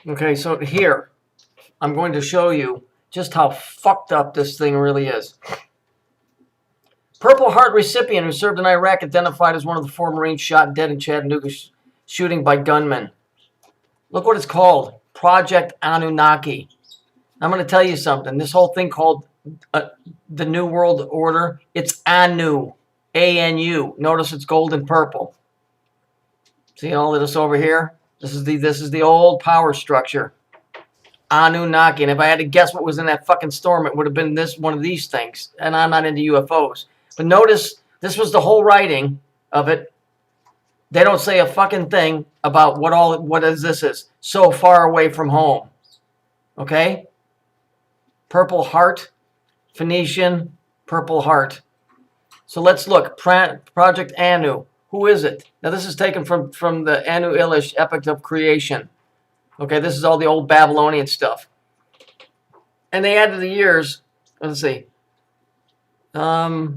Okay, so here, I'm going to show you just how fucked up this thing really is. Purple Heart recipient who served in Iraq identified as one of the 4 Marines shot dead in Chattanooga shooting by gunmen. Look what it's called, Project Anunnaki. I'm going to tell you something. This whole thing called the New World Order, it's Anu, A-N-U. Notice it's gold and purple. See all of this over here? This is the old power structure. Anunnaki. And if I had to guess what was in that fucking storm, it would have been one of these things. And I'm not into UFOs. But notice, this was the whole writing of it. They don't say a fucking thing about what this is. So far away from home. Okay? Purple Heart. Phoenician. Purple Heart. So let's look. Project Anu. Who is it? Now this is taken from the Anu Elish Epic of Creation. Okay, this is all the old Babylonian stuff. And they added the years. Let's see. As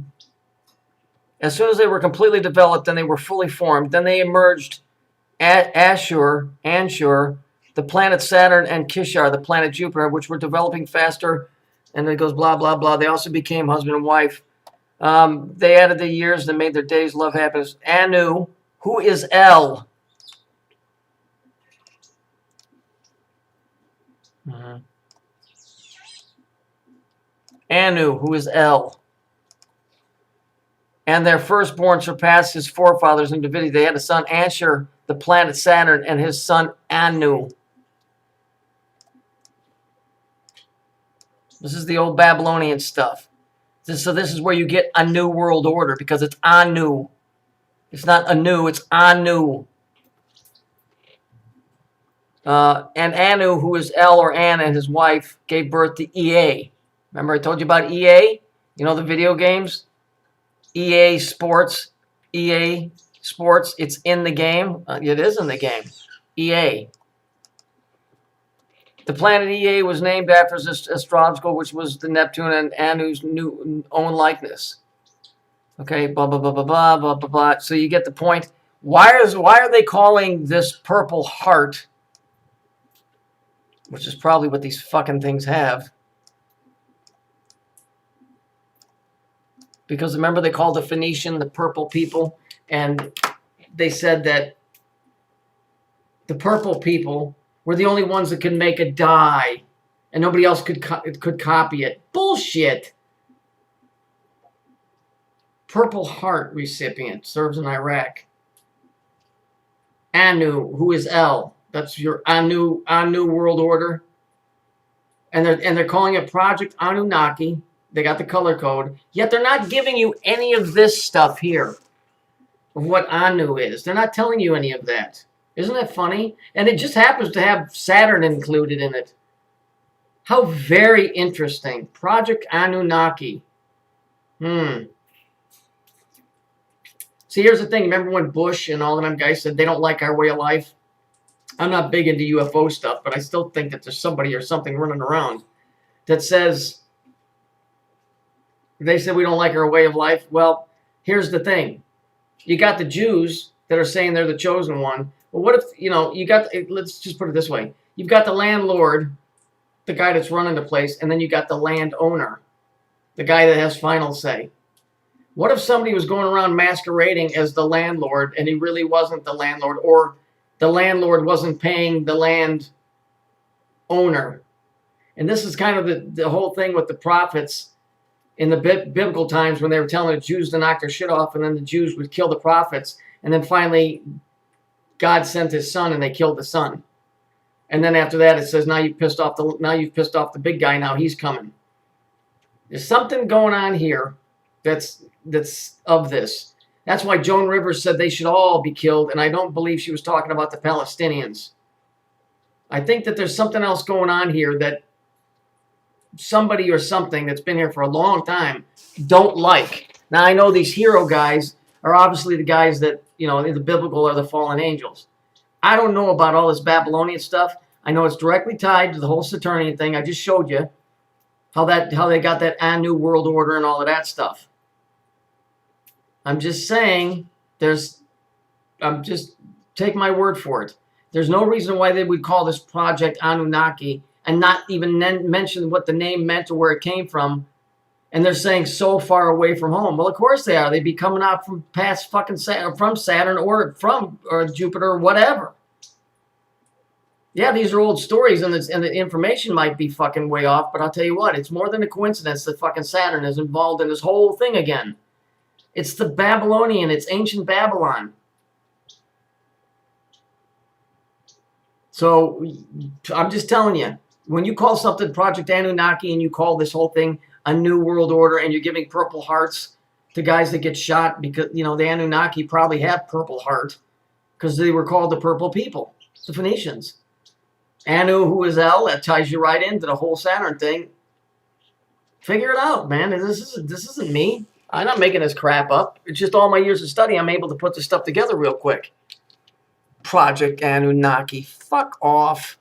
soon as they were completely developed, then they were fully formed. Then they emerged Anshur, the planet Saturn, and Kishar, the planet Jupiter, which were developing faster. And it goes blah, blah, blah. They also became husband and wife. They added the years that made their days love, happiness. Anu, who is El? Anu, who is El? And their firstborn surpassed his forefathers in divinity. They had a son, Anshur, the planet Saturn, and his son, Anu. This is the old Babylonian stuff. So this is where you get a new world order, because it's Anu. It's not Anu, it's Anu. And Anu, who is El or An, and his wife, gave birth to EA. Remember I told you about EA? You know the video games? EA Sports. EA Sports. It's in the game. It is in the game. EA. The planet EA was named after his astrological, which was the Neptune and Anu's new own likeness. Okay, blah, blah, blah, blah, blah, blah, blah, blah. So you get the point. Why are they calling this Purple Heart, which is probably what these fucking things have? Because remember they called the Phoenician the purple people, and they said that the purple people were the only ones that could make a dye, and nobody else could copy it. Bullshit. Purple Heart recipient serves in Iraq. Anu, who is El? That's your Anu world order, and they're calling it Project Anunnaki. They got the color code, yet they're not giving you any of this stuff here of what Anu is. They're not telling you any of that. Isn't that funny? And it just happens to have Saturn included in it. How very interesting. Project Anunnaki. See, here's the thing. Remember when Bush and all of them guys said they don't like our way of life? I'm not big into UFO stuff, but I still think that there's somebody or something running around that says... They said we don't like our way of life. Well, here's the thing. You got the Jews that are saying they're the chosen one. Well, what if, you got, let's just put it this way. You've got the landlord, the guy that's running the place, and then you got the landowner, the guy that has final say. What if somebody was going around masquerading as the landlord and he really wasn't the landlord, or the landlord wasn't paying the land owner? And this is kind of the whole thing with the prophets in the biblical times, when they were telling the Jews to knock their shit off, and then the Jews would kill the prophets, and then finally God sent his son and they killed the son. And then after that it says, now you've pissed off the big guy, now he's coming. There's something going on here that's of this. That's why Joan Rivers said they should all be killed, and I don't believe she was talking about the Palestinians. I think that there's something else going on here that somebody or something that's been here for a long time don't like. Now, I know these hero guys are obviously the guys that, in the biblical are the fallen angels. I don't know about all this Babylonian stuff. I know it's directly tied to the whole Saturnian thing. I just showed you how they got that Anu world order and all of that stuff. I'm just saying, take my word for it. There's no reason why they would call this Project Anunnaki and not even mention what the name meant or where it came from. And they're saying so far away from home. Well, of course they are. They'd be coming out from past fucking from Saturn or Jupiter or whatever. Yeah, these are old stories, and the information might be fucking way off, but I'll tell you what, it's more than a coincidence that fucking Saturn is involved in this whole thing again. It's the Babylonian, it's ancient Babylon. So, I'm just telling you, when you call something Project Anunnaki and you call this whole thing a new world order and you're giving purple hearts to guys that get shot because, you know, the Anunnaki probably have purple heart because they were called the purple people, the Phoenicians. Anu, who is El, that ties you right into the whole Saturn thing. Figure it out, man. This isn't me. I'm not making this crap up. It's just all my years of study. I'm able to put this stuff together real quick. Project Anunnaki. Fuck off.